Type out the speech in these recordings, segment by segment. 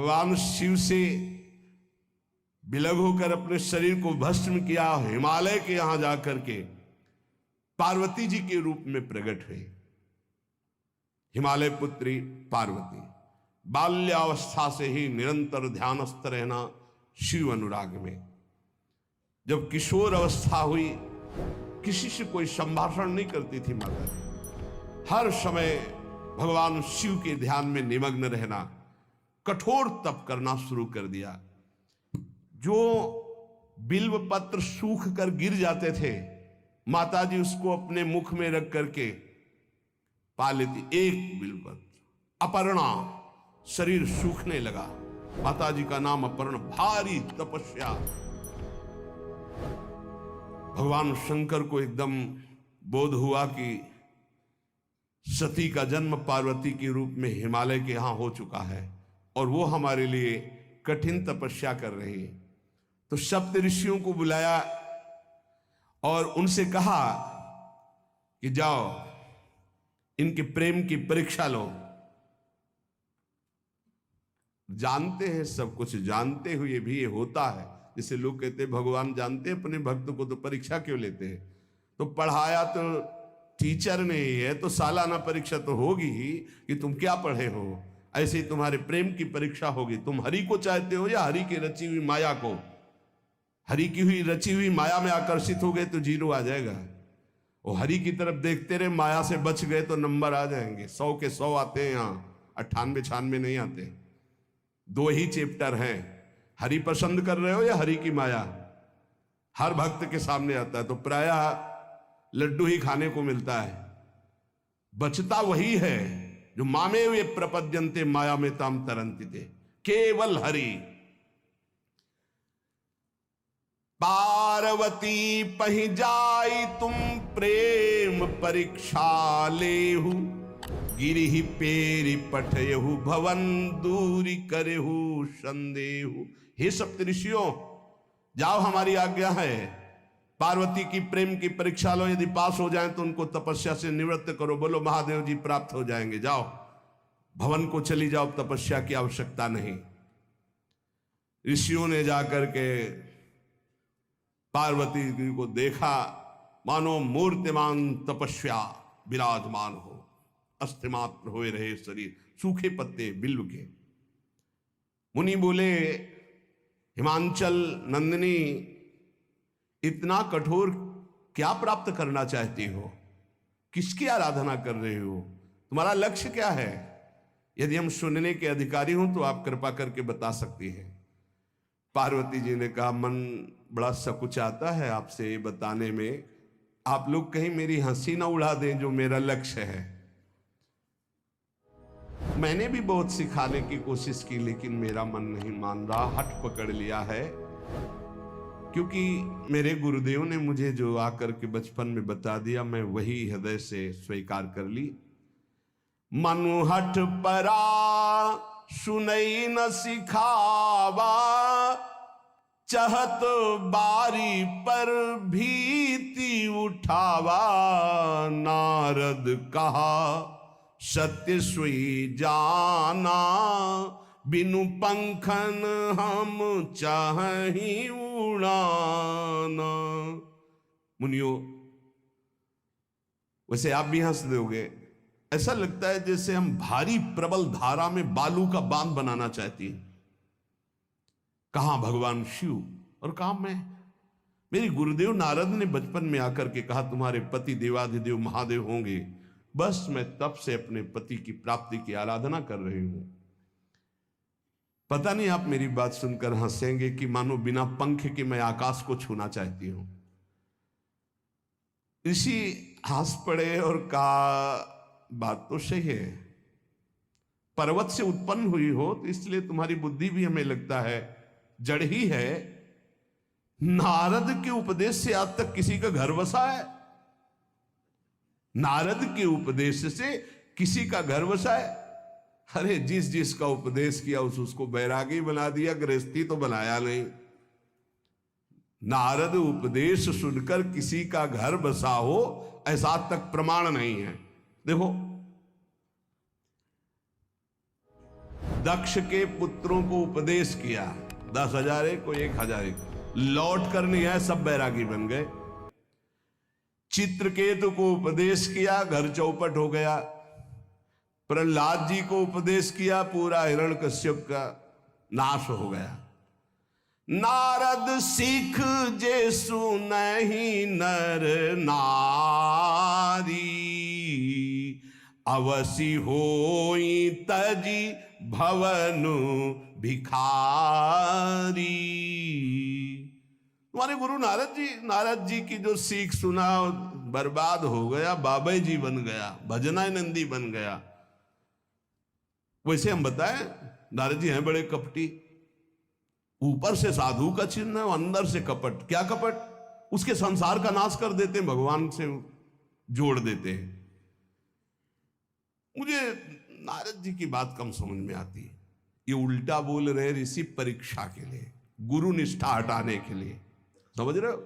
भगवान शिव से विलग होकर अपने शरीर को भस्म किया, हिमालय के यहां जाकर के पार्वती जी के रूप में प्रकट हुई। हिमालय पुत्री पार्वती बाल्यावस्था से ही निरंतर ध्यानस्थ रहना शिव अनुराग में। जब किशोर अवस्था हुई, किसी से कोई संभाषण नहीं करती थी माता जी, हर समय भगवान शिव के ध्यान में निमग्न रहना, कठोर तप करना शुरू कर दिया। जो बिल्व पत्र सूख कर गिर जाते थे, माताजी उसको अपने मुख में रख करके पा लेती। एक बिल्व पत्र, अपर्णा, शरीर सूखने लगा। माताजी का नाम अपर्णा। भारी तपस्या। भगवान शंकर को एकदम बोध हुआ कि सती का जन्म पार्वती के रूप में हिमालय के यहां हो चुका है और वो हमारे लिए कठिन तपस्या कर रही है। तो सप्त ऋषियों को बुलाया और उनसे कहा कि जाओ इनके प्रेम की परीक्षा लो। जानते हैं, सब कुछ जानते हुए भी ये होता है। जैसे लोग कहते हैं भगवान जानते हैं अपने भक्त को, तो परीक्षा क्यों लेते हैं? तो पढ़ाया तो टीचर ने ही है, तो सालाना परीक्षा तो होगी ही कि तुम क्या पढ़े हो। ऐसे ही तुम्हारे प्रेम की परीक्षा होगी। तुम हरि को चाहते हो या हरि की रची हुई माया को? हरि की हुई रची हुई माया में आकर्षित हो गए तो 0 आ जाएगा। वो हरि की तरफ देखते रहे, माया से बच गए तो नंबर आ जाएंगे। 100 के 100 आते हैं, यहाँ 98 96 नहीं आते। 2 ही चैप्टर हैं, हरि पसंद कर रहे हो या हरि की माया। हर भक्त के सामने आता है, तो प्रायः लड्डू ही खाने को मिलता है। बचता वही है जो मामे वे प्रपद्यन्ते माया में ताम तरंति थे, केवल हरि। पार्वती पहि जाई तुम प्रेम परीक्षा लेहु, गिरिहि पेरि पठयहु भवन दूरी करेहु संदेहु। हे सप्तऋषियों, जाओ, हमारी आज्ञा है। पार्वती की प्रेम की परीक्षा लो, यदि पास हो जाएं तो उनको तपस्या से निवृत्त करो। बोलो महादेव जी प्राप्त हो जाएंगे। जाओ भवन को चली जाओ, तपस्या की आवश्यकता नहीं। ऋषियों ने जाकर के पार्वती जी को देखा, मानो मूर्तिमान तपस्या विराजमान हो, अस्थिमात्र होए रहे शरीर, सूखे पत्ते बिल्व के। मुनि बोले, हिमांचल नंदिनी, इतना कठोर क्या प्राप्त करना चाहती हो? किसकी आराधना कर रहे हो? तुम्हारा लक्ष्य क्या है? यदि हम सुनने के अधिकारी हों तो आप कृपा करके बता सकती हैं। पार्वती जी ने कहा, मन बड़ा सकुचाता है आपसे बताने में। आप लोग कहीं मेरी हंसी ना उड़ा दें जो मेरा लक्ष्य है। मैंने भी बहुत सिखाने की कोशिश की, लेकिन मेरा मन नहीं मान रहा, हठ पकड़ लिया है। क्योंकि मेरे गुरुदेव ने मुझे जो आकर के बचपन में बता दिया, मैं वही हृदय से स्वीकार कर ली। मनु हठ परा सुनई न सिखावा, चहत बारी पर भीति उठावा। नारद कहा सत्य सोई जाना, बिनु पंखन हम चाहि उड़ाना। मुनियो, वैसे आप भी हंस दोगे। ऐसा लगता है जैसे हम भारी प्रबल धारा में बालू का बांध बनाना चाहती हैं। कहां भगवान शिव और कहां मैं? मेरे गुरुदेव नारद ने बचपन में आकर के कहा, तुम्हारे पति देवाधिदेव महादेव होंगे। बस मैं तब से अपने पति की प्राप्ति की आराधना कर रही हूं। पता नहीं आप मेरी बात सुनकर हंसेंगे कि मानो बिना पंख के मैं आकाश को छूना चाहती हूं। ऋषि हंस पड़े और कहा, बात तो सही है। पर्वत से उत्पन्न हुई हो तो इसलिए तुम्हारी बुद्धि भी हमें लगता है जड़ ही है। नारद के उपदेश से आज तक किसी का घर बसा है? नारद के उपदेश से किसी का घर बसा है? अरे जिस जिसका उपदेश किया उसको बैरागी बना दिया, गृहस्थी तो बनाया नहीं। नारद उपदेश सुनकर किसी का घर बसा हो ऐसा तक प्रमाण नहीं है। देखो दक्ष के पुत्रों को उपदेश किया, 10,000 एक को 1,000 एक, लौट कर नहीं आए, सब बैरागी बन गए। चित्रकेतु को उपदेश किया, घर चौपट हो गया। प्रहलाद जी को उपदेश किया, पूरा हिरण्यकश्यप का नाश हो गया। नारद सिख जे सुनहि नर नारी, अवसि होई तजी भवनु भिखारी। तुम्हारे गुरु नारद जी की जो सीख सुना बर्बाद हो गया, बाबा जी बन गया, भजनानंदी बन गया। वैसे हम बताएं, नारद जी हैं बड़े कपटी, ऊपर से साधु का चिन्ह है, अंदर से कपट। क्या कपट? उसके संसार का नाश कर देते हैं, भगवान से जोड़ देते हैं। मुझे नारद जी की बात कम समझ में आती है। ये उल्टा बोल रहे ऋषि परीक्षा के लिए, गुरु निष्ठा हटाने के लिए, समझ रहे हो?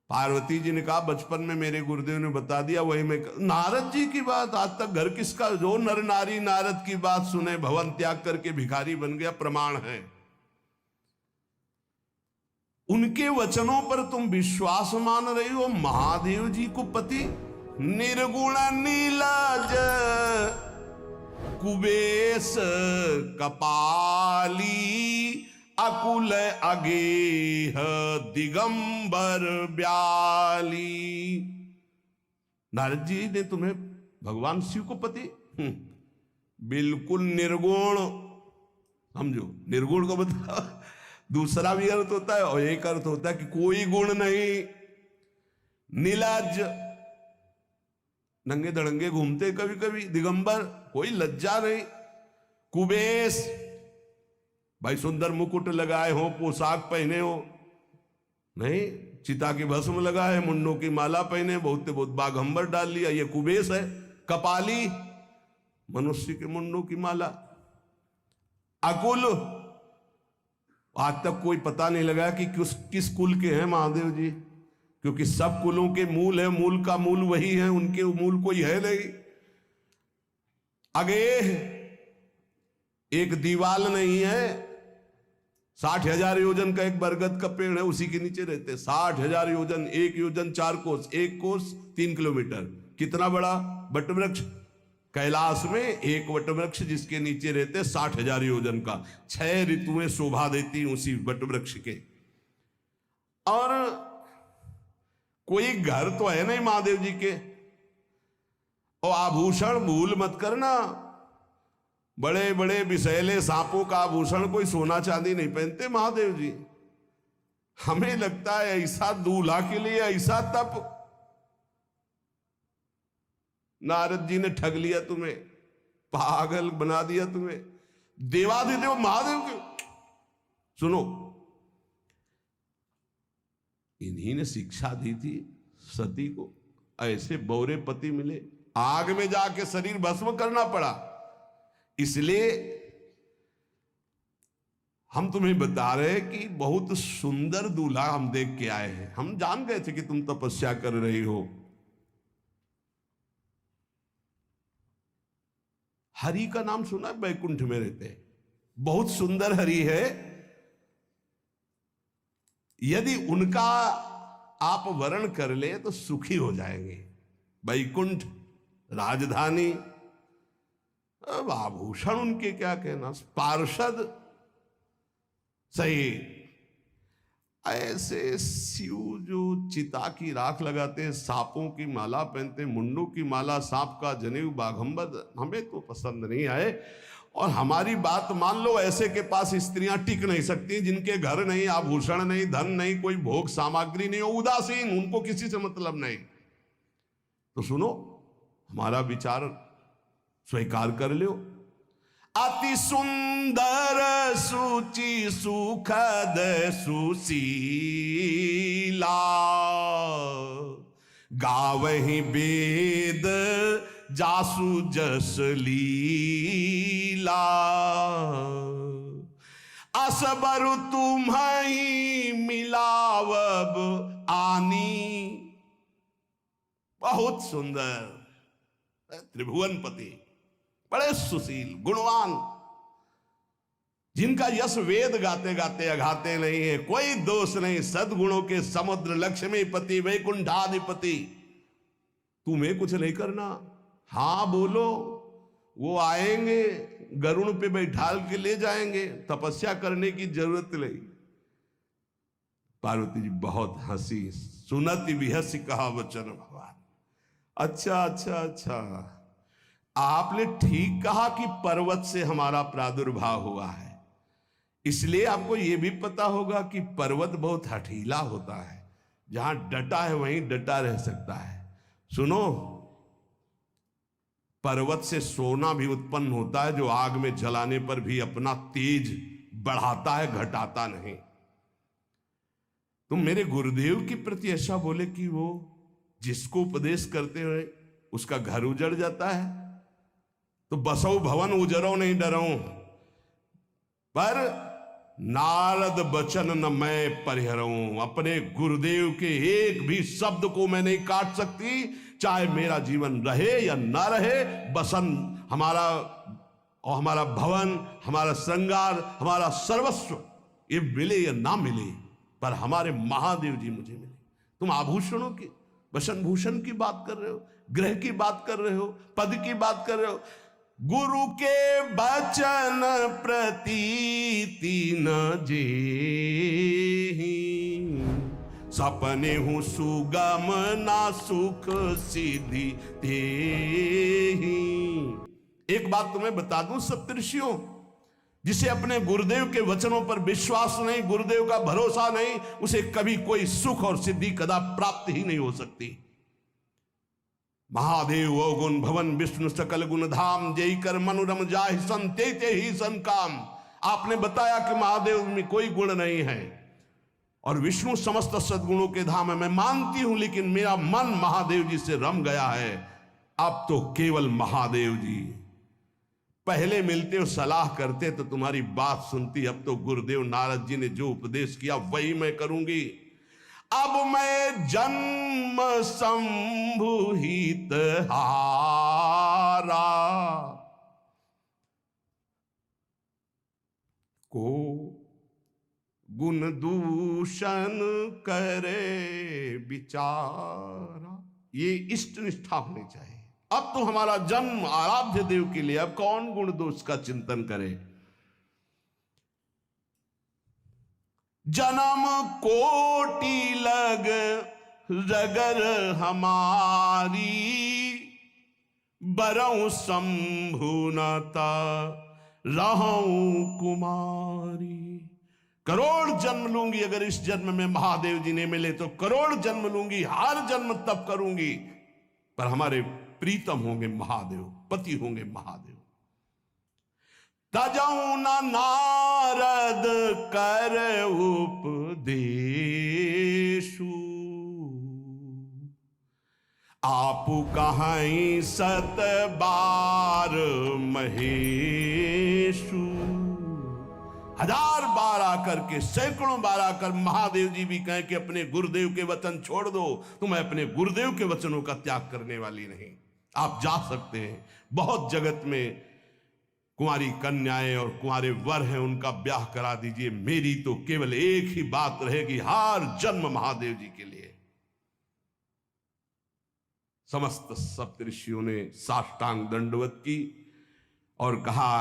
पार्वती जी ने कहा बचपन में मेरे गुरुदेव ने बता दिया, वही मैं। नारद जी की बात आज तक घर किसका? जो नर नारी नारद की बात सुने भवन त्याग करके भिखारी बन गया, प्रमाण है। उनके वचनों पर तुम विश्वास मान रही हो। महादेव जी को पति निर्गुण नीलाज कुबेश कपाली, अकुल अगेह दिगंबर ब्याली। नारद जी ने तुम्हें भगवान शिव को पति बिल्कुल निर्गुण समझो। निर्गुण को बता, दूसरा भी अर्थ होता है और एक अर्थ होता है कि कोई गुण नहीं। नीलाज, नंगे धड़ंगे घूमते कभी कभी। दिगंबर, कोई लज्जा नहीं। कुबेश, भाई सुंदर मुकुट लगाए हो, पोशाक पहने हो, नहीं, चिता की भस्म लगाए, मुंडों की माला पहने, बहुत बाघंबर डाल लिया, ये कुबेश है। कपाली, मनुष्य के मुंडों की माला। अकुल, आज तक कोई पता नहीं लगा कि किस कुल के हैं महादेव जी, क्योंकि सब कुलों के मूल है, मूल का मूल वही है, उनके मूल कोई है नहीं। आगे एक दीवाल नहीं है, 60,000 योजन का एक बरगद का पेड़ है, उसी के नीचे रहते। 60,000 योजन, 1 योजन 4 कोस, 1 कोस 3 किलोमीटर। कितना बड़ा वटवृक्ष? कैलाश में एक वटवृक्ष जिसके नीचे रहते 60,000 योजन का। 6 ऋतुएं शोभा देती उसी वटवृक्ष के। और कोई घर तो है नहीं महादेव जी के। और आभूषण भूल मत करना, बड़े बड़े विषैले सांपों का आभूषण कोई सोना चांदी नहीं पहनते महादेव जी। हमें लगता है ऐसा दूल्हा के लिए ऐसा तप। नारद जी ने ठग लिया तुम्हें, पागल बना दिया तुम्हें। देवाधिदेव महादेव के सुनो, इन्हीं ने शिक्षा दी थी सती को। ऐसे बौरे पति मिले, आग में जाके शरीर भस्म करना पड़ा। इसलिए हम तुम्हें बता रहे हैं कि बहुत सुंदर दूल्हा हम देख के आए हैं। हम जान गए थे कि तुम तपस्या कर रही हो। हरि का नाम सुना है? बैकुंठ में रहते हैं, बहुत सुंदर हरि है। यदि उनका आप वर्ण कर ले तो सुखी हो जाएंगे। बैकुंठ राजधानी, अब आभूषण उनके क्या कहना, पार्षद सही। ऐसे शिव जो चिता की राख लगाते हैं, सांपों की माला पहनते हैं, मुंडों की माला, सांप का जनेऊ, बाघंबर, हमें तो पसंद नहीं आए। और हमारी बात मान लो, ऐसे के पास स्त्रियां टिक नहीं सकती जिनके घर नहीं, आभूषण नहीं, धन नहीं, कोई भोग सामग्री नहीं, उदासीन, उनको किसी से मतलब नहीं। तो सुनो, हमारा विचार स्वीकार कर लो। अति सुंदर सुचि सुखद सुशीला, गावहि वेद जासु जस लीला। असबर तुम्हि मिलावब आनी। बहुत सुंदर त्रिभुवनपति, बड़े सुशील, गुणवान, जिनका यश वेद गाते गाते अघाते नहीं है, कोई दोष नहीं, सद्गुणों के समुद्र, लक्ष्मीपति वैकुंठाधिपति, तुम्हें कुछ नहीं करना। हाँ बोलो, वो आएंगे, गरुड़ पे बैठाल के ले जाएंगे, तपस्या करने की जरूरत नहीं। पार्वती जी बहुत हंसी, सुनति विहसी कहा वचन भगवान। अच्छा अच्छा अच्छा, आपने ठीक कहा कि पर्वत से हमारा प्रादुर्भाव हुआ है, इसलिए आपको यह भी पता होगा कि पर्वत बहुत हठीला होता है, जहां डटा है वहीं डटा रह सकता है। सुनो, पर्वत से सोना भी उत्पन्न होता है, जो आग में जलाने पर भी अपना तेज बढ़ाता है, घटाता नहीं। तुम मेरे गुरुदेव के प्रति ऐसा बोले कि वो जिसको उपदेश करते हुए उसका घर उजड़ जाता है, तो बसौ भवन उजरो नहीं डरो, पर नारद बचन न मैं परिहरऊं। अपने गुरुदेव के एक भी शब्द को मैं नहीं काट सकती, चाहे मेरा जीवन रहे या ना रहे। बसन हमारा और हमारा भवन, हमारा श्रृंगार, हमारा सर्वस्व, ये मिले या ना मिले, पर हमारे महादेव जी मुझे मिले। तुम आभूषणों की, वसन भूषण की बात कर रहे हो, ग्रह की बात कर रहे हो, पद की बात कर रहे हो। गुरु के बचन प्रतीति न जेहि, सपने हूं सुगम ना सुख सिद्धि तेहि। एक बात तुम्हें बता दूं सप्तऋषियों, जिसे अपने गुरुदेव के वचनों पर विश्वास नहीं, गुरुदेव का भरोसा नहीं, उसे कभी कोई सुख और सिद्धि कदा प्राप्त ही नहीं हो सकती। महादेव ओ गुण भवन विष्णु सकल गुण धाम, जय कर मनुरम जाहि संते ते ही संकाम। आपने बताया कि महादेव में कोई गुण नहीं है और विष्णु समस्त सद्गुणों के धाम है, मैं मानती हूं, लेकिन मेरा मन महादेव जी से रम गया है। अब तो केवल महादेव जी, पहले मिलते हो सलाह करते तो तुम्हारी बात सुनती, अब तो गुरुदेव नारद जी ने जो उपदेश किया वही मैं करूंगी। अब मैं जन्म संभुहित हारा, को गुण दूषण करे विचारा। ये इष्ट निष्ठा होनी चाहिए। अब तो हमारा जन्म आराध्य देव के लिए, अब कौन गुण दोष का चिंतन करे। जन्म कोटि लग रगर हमारी, बरऊं शंभुनता रहूं कुमारी। करोड़ जन्म लूंगी, अगर इस जन्म में महादेव जी ने मिले तो करोड़ जन्म लूंगी, हर जन्म तप करूंगी, पर हमारे प्रीतम होंगे महादेव, पति होंगे महादेव। तजऊ न नारद कर उपदेशु, आपु कहीं सत बार महेशु। हजार बार आकर के, सैकड़ों बार आकर महादेव जी भी कहें कि अपने गुरुदेव के वचन छोड़ दो, तो मैं अपने गुरुदेव के वचनों का त्याग करने वाली नहीं। आप जा सकते हैं, बहुत जगत में कुंवारी कन्याएं और कुंवारे वर हैं, उनका ब्याह करा दीजिए। मेरी तो केवल एक ही बात रहेगी, हर जन्म महादेव जी के लिए। समस्त सप्तऋषियों ने साष्टांग दंडवत की और कहा,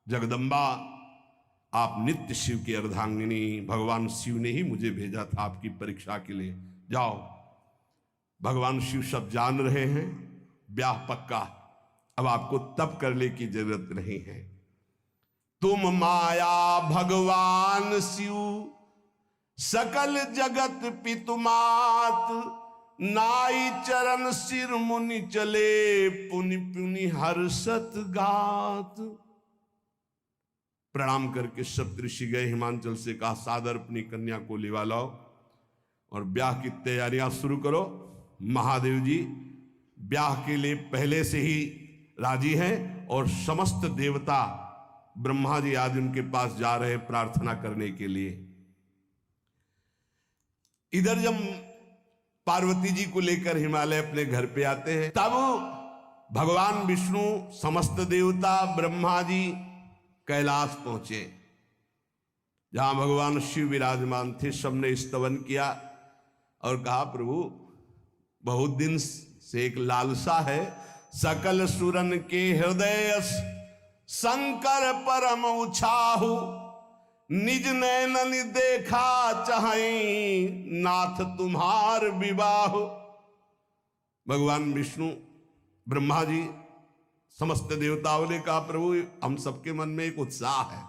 जगदम्बा आप नित्य शिव की अर्धांगिनी, भगवान शिव ने ही मुझे भेजा था आपकी परीक्षा के लिए। जाओ, भगवान शिव सब जान रहे हैं, ब्याह पक्का, अब आपको तप करने की जरूरत नहीं है। तुम माया भगवान शिव, सकल जगत पितुमात, नाई चरण सिर मुनि चले, पुनि पुनि हर्षत गात। प्रणाम करके सप्तऋषि गए, हिमांचल से कहा, सादर अपनी कन्या को लिवा लाओ और ब्याह की तैयारियां शुरू करो। महादेव जी ब्याह के लिए पहले से ही राजी हैं और समस्त देवता, ब्रह्मा जी आदि उनके पास जा रहे हैं प्रार्थना करने के लिए। इधर जब पार्वती जी को लेकर हिमालय अपने घर पे आते हैं, तब भगवान विष्णु, समस्त देवता, ब्रह्मा जी कैलाश पहुंचे, जहां भगवान शिव विराजमान थे। सबने स्तवन किया और कहा, प्रभु बहुत दिन से एक लालसा है, सकल सुरन के हृदय शंकर परम उछाहु, निज नैनन देखा चाहे नाथ तुम्हार विवाह। भगवान विष्णु ब्रह्मा जी समस्त देवताओं ने कहा, प्रभु हम सबके मन में एक उत्साह है,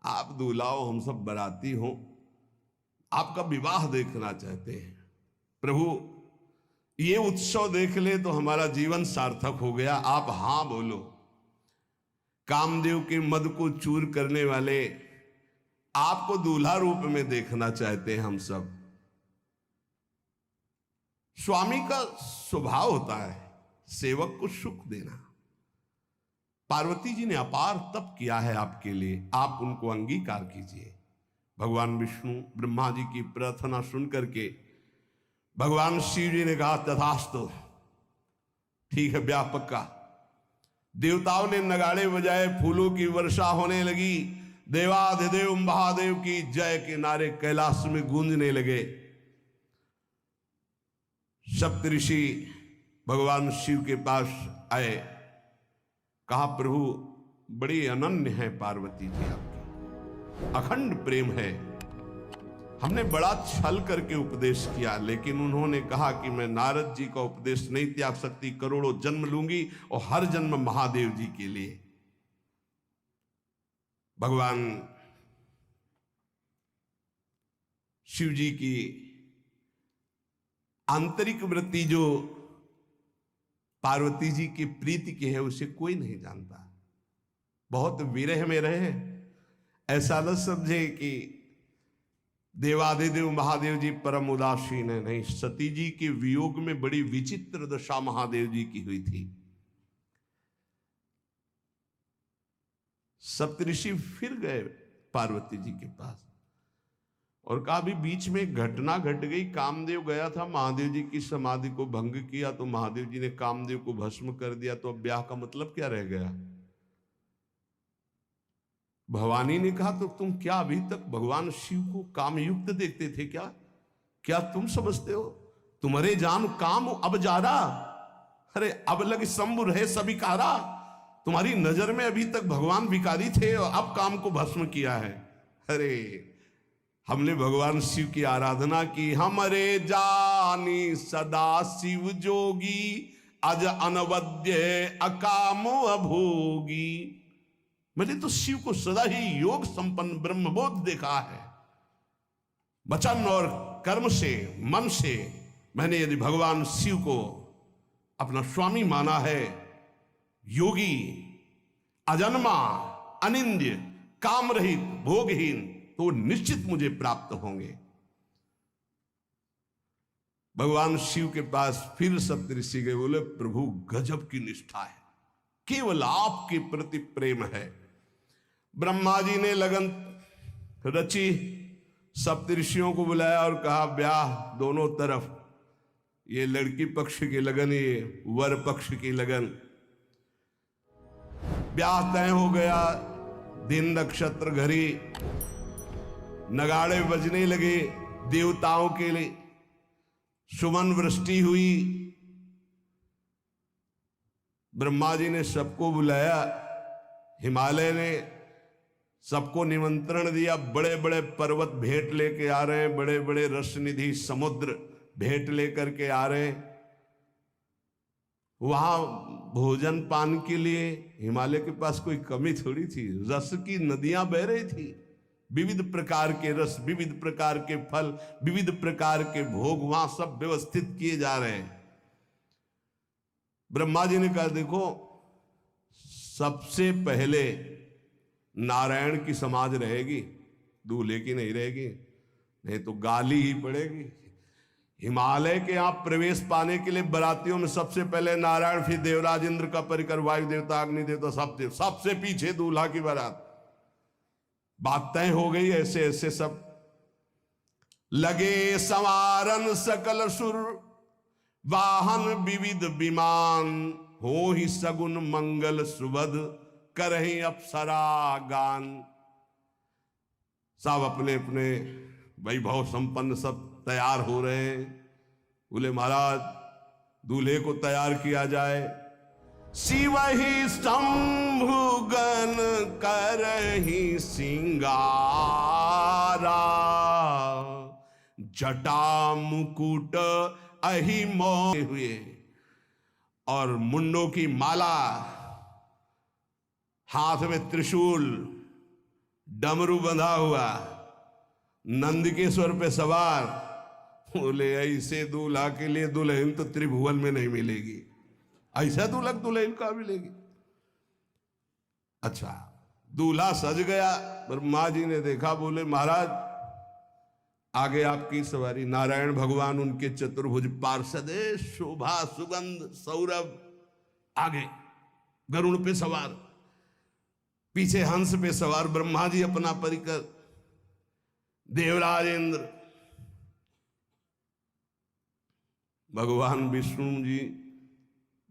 आप दूल्हा हो, हम सब बराती हो, आपका विवाह देखना चाहते हैं। प्रभु ये उत्सव देख ले तो हमारा जीवन सार्थक हो गया, आप हां बोलो। कामदेव के मद को चूर करने वाले आपको दूल्हा रूप में देखना चाहते हैं हम सब। स्वामी का स्वभाव होता है सेवक को सुख देना। पार्वती जी ने अपार तप किया है आपके लिए, आप उनको अंगीकार कीजिए। भगवान विष्णु ब्रह्मा जी की प्रार्थना सुन करके भगवान शिव जी ने कहा, तथास्तु, ठीक है, ब्याह पक्का। देवताओं ने नगाड़े बजाए, फूलों की वर्षा होने लगी, देवाधिदेव महादेव की जय के नारे कैलाश में गूंजने लगे। सप्तऋषि भगवान शिव के पास आए, कहा, प्रभु बड़ी अनन्य है पार्वती जी आपकी, अखंड प्रेम है, हमने बड़ा छल करके उपदेश किया, लेकिन उन्होंने कहा कि मैं नारद जी का उपदेश नहीं त्याग सकती, करोड़ों जन्म लूंगी और हर जन्म महादेव जी के लिए। भगवान शिव जी की आंतरिक वृत्ति जो पार्वती जी की प्रीति की है उसे कोई नहीं जानता। बहुत विरह में रहे, ऐसा न समझे कि देवाधिदेव महादेव जी परम उदासीन है, नहीं, सती जी के वियोग में बड़ी विचित्र दशा महादेव जी की हुई थी। सप्तऋषि फिर गए पार्वती जी के पास और कहा, अभी बीच में एक घटना घट गई, कामदेव गया था महादेव जी की समाधि को भंग किया, तो महादेव जी ने कामदेव को भस्म कर दिया, तो अब ब्याह का मतलब क्या रह गया। भवानी ने कहा, तो तुम क्या अभी तक भगवान शिव को कामयुक्त देखते थे क्या? क्या तुम समझते हो तुम्हारे जान काम अब जा रहा, अरे अब लग शंभु रहे सभी कारा। तुम्हारी नजर में अभी तक भगवान भिखारी थे और अब काम को भस्म किया है। अरे हमने भगवान शिव की आराधना की, हमारे जानी सदा शिव जोगी, अज अनवद्य अकामो अभोगी। मैंने तो शिव को सदा ही योग संपन्न ब्रह्मबोध देखा है। वचन और कर्म से, मन से मैंने यदि भगवान शिव को अपना स्वामी माना है, योगी, अजन्मा, अनिंद्य, काम रहित, भोगहीन, तो निश्चित मुझे प्राप्त होंगे। भगवान शिव के पास फिर सप्तऋषि गए, बोले, प्रभु गजब की निष्ठा है, केवल आपके प्रति प्रेम है। ब्रह्मा जी ने लगन रची, सप्तऋषियों को बुलाया और कहा, ब्याह दोनों तरफ, ये लड़की पक्ष की लगन, ये वर पक्ष की लगन। ब्याह तय हो गया, दिन नक्षत्र घड़ी, नगाड़े बजने लगे, देवताओं के लिए सुमन वृष्टि हुई। ब्रह्मा जी ने सबको बुलाया, हिमालय ने सबको निमंत्रण दिया, बड़े बड़े पर्वत भेंट लेके आ रहे हैं, बड़े बड़े रसनिधि समुद्र भेंट लेकर के आ रहे हैं। वहां भोजन पान के लिए हिमालय के पास कोई कमी थोड़ी थी, रस की नदियां बह रही थी, विविध प्रकार के रस, विविध प्रकार के फल, विविध प्रकार के भोग वहां सब व्यवस्थित किए जा रहे हैं। ब्रह्मा जी ने कहा, देखो सबसे पहले नारायण की समाज रहेगी, दूल्हे की नहीं रहेगी, नहीं तो गाली ही पड़ेगी। हिमालय के यहां प्रवेश पाने के लिए बरातियों में सबसे पहले नारायण, फिर देवराज इंद्र का परिकर, वायु देवता, अग्नि देवता, सबसे पीछे दूल्हा की बारात। बात तय हो गई। ऐसे ऐसे सब लगे संवारन सकल सुर, वाहन विविध विमान, हो ही सगुन मंगल सुबद, करहीं अप्सरा गान। सब अपने अपने वैभव संपन्न सब तैयार हो रहे हैं। बोले महाराज दूल्हे को तैयार किया जाए। शिव ही शंभु गण करहीं सिंगारा, जटा मुकुट अहि मोहे हुए और मुंडों की माला, हाथ में त्रिशूल, डमरू बंधा हुआ, नंदिकेश्वर पे सवार। बोले ऐसे दूल्हा के लिए दुल्हन तो त्रिभुवन में नहीं मिलेगी, ऐसा दूल्हा दुल्हन का मिलेगी। अच्छा दूल्हा सज गया, ब्रह्मा जी ने देखा, बोले महाराज आगे आपकी सवारी। नारायण भगवान उनके चतुर्भुज पार्षद, शोभा सुगंध सौरभ आगे गरुड़ पे सवार, पीछे हंस पे सवार ब्रह्मा जी अपना परिकर, देवराज इंद्र, भगवान विष्णु जी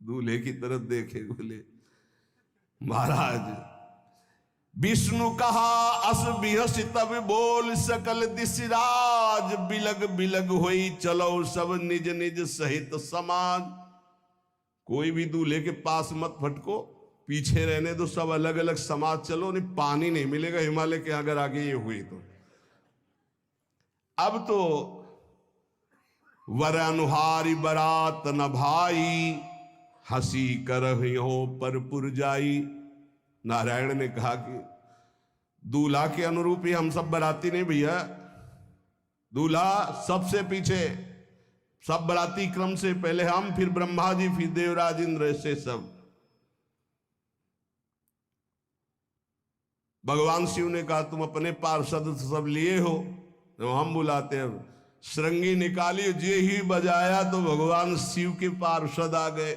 दूल्हे की तरफ देखे, बोले महाराज विष्णु कहा अस बिहस तब बोल सकल दिशराज, बिलग बिलग होई चलो सब निज निज सहित समाज। कोई भी दूल्हे के पास मत फटको, पीछे रहने दो, सब अलग अलग समाज चलो, नहीं पानी नहीं मिलेगा हिमालय के अगर आगे ये हुई तो। अब तो वर अनुहारी बरात न भाई, हंसी करहियो पर पुरजाई। नारायण ने कहा कि दूल्हा के अनुरूप ही हम सब बराती नहीं भैया, दूल्हा सबसे पीछे, सब बराती क्रम से पहले हम, फिर ब्रह्मा जी, फिर देवराज इंद्र, ऐसे सब। भगवान शिव ने कहा तुम अपने पार्षद सब लिए हो, तो हम बुलाते हैं। श्रृंगी निकाली, जे ही बजाया तो भगवान शिव के पार्षद आ गए।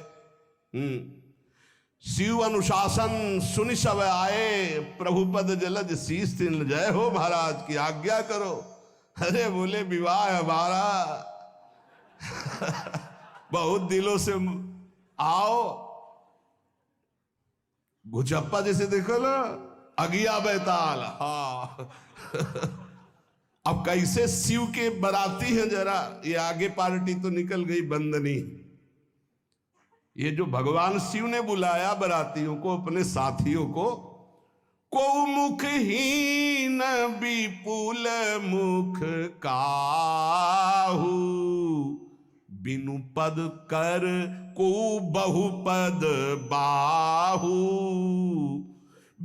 शिव अनुशासन सुनि सब आए, प्रभुपद जलज शीस तिन जय हो महाराज की आज्ञा करो। अरे बोले विवाह हमारा बहुत दिलों से आओ। घुचप्पा जैसे देखो ना, अगिया बैताल। हाँ अब कैसे शिव के बराती हैं, जरा ये आगे पार्टी तो निकल गई बंदनी। ये जो भगवान शिव ने बुलाया बरातियों को, अपने साथियों को मुखहीन विपुल मुख काहू, बिनु पद कर को बहुपद बाहू,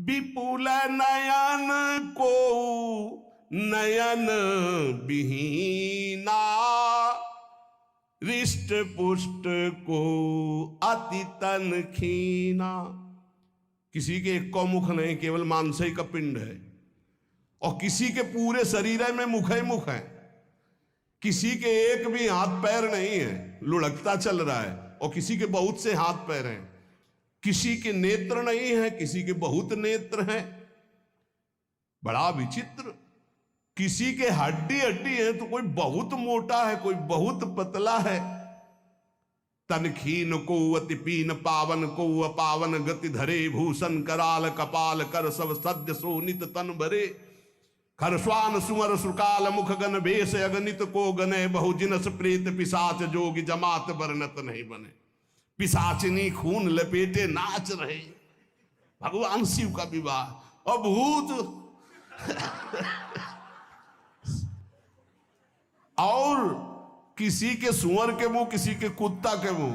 विपुल नयन को नयन विहीना, रिष्ट पुष्ट को अति तन खीना। किसी के एक को मुख नहीं, केवल मांसई का पिंड है, और किसी के पूरे शरीर में मुख ही मुख है। किसी के एक भी हाथ पैर नहीं है, लुढ़कता चल रहा है, और किसी के बहुत से हाथ पैर हैं। किसी के नेत्र नहीं है, किसी के बहुत नेत्र हैं, बड़ा विचित्र। किसी के हड्डी हड्डी है तो कोई बहुत मोटा है, कोई बहुत पतला है। तनखीन को अति पीन, पावन को अपावन, गति धरे भूषण कराल, कपाल कर सब सद्य सोनित तन भरे। खरस्वान सुमर सुकाल, मुख गन भेष अगणित को गने, बहु जिनस प्रेत पिशाच जोगी, जमात वर्णत नहीं बने। पिशाचिनी खून लपेटे नाच रहे, भगवान शिव का विवाह। और भूत और किसी के सुअर के मुंह, किसी के कुत्ता के मुंह,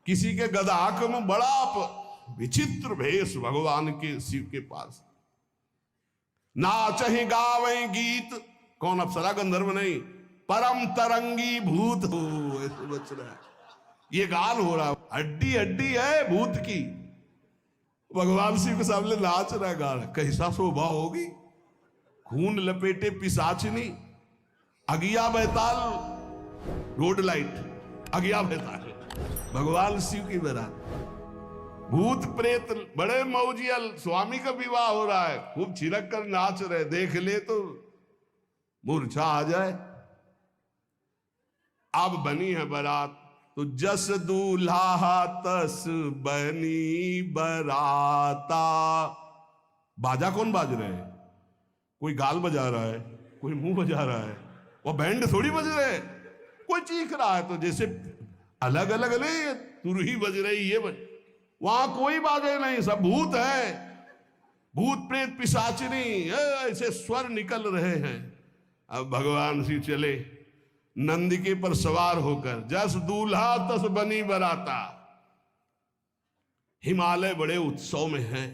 किसी के गधा के मुंह, बड़ा विचित्र भेष भगवान के शिव के पास। नाचहि गावै गीत, कौन अप्सरा गंधर्व नहीं, परम तरंगी भूत हो, ऐसे बच रहा है। ये गान हो रहा, हड्डी हड्डी है भूत की, भगवान शिव के सामने नाच रहा है, गा रहा। कैसा शोभा होगी, खून लपेटे पिशाचिनी, अगिया बैताल, रोड लाइट अगिया बैताल, भगवान शिव की बारात। भूत प्रेत बड़े मौजियल, स्वामी का विवाह हो रहा है, खूब छिड़क कर नाच रहे, देख ले तो मूर्छा आ जाए। अब बनी है बारात, तो जस दूल्हा तस बनी बराता। बाजा कौन बाज रहे हैं? कोई गाल बजा रहा है, कोई मुंह बजा रहा है, वो बैंड थोड़ी बज रहे, कोई चीख रहा है। तो जैसे अलग अलग नहीं, तुरही बज रही, ये बज, वहां कोई बाजे नहीं, सब भूत है, भूत प्रेत पिशाचिनी ऐसे स्वर निकल रहे हैं। अब भगवान श्री चले नंदिके पर सवार होकर, जस दूल्हा तस बनी बराता। हिमालय बड़े उत्सव में है।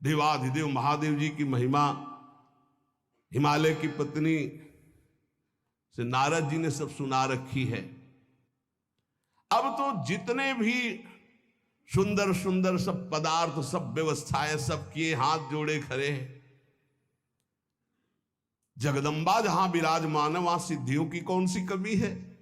देवाधिदेव महादेव जी की महिमा हिमालय की पत्नी से नारद जी ने सब सुना रखी है। अब तो जितने भी सुंदर सुंदर सब पदार्थ, सब व्यवस्थाएं, सब किए, हाथ जोड़े खड़े हैं। जगदम्बा जहां विराजमान है, वहां सिद्धियों की कौन सी कमी है?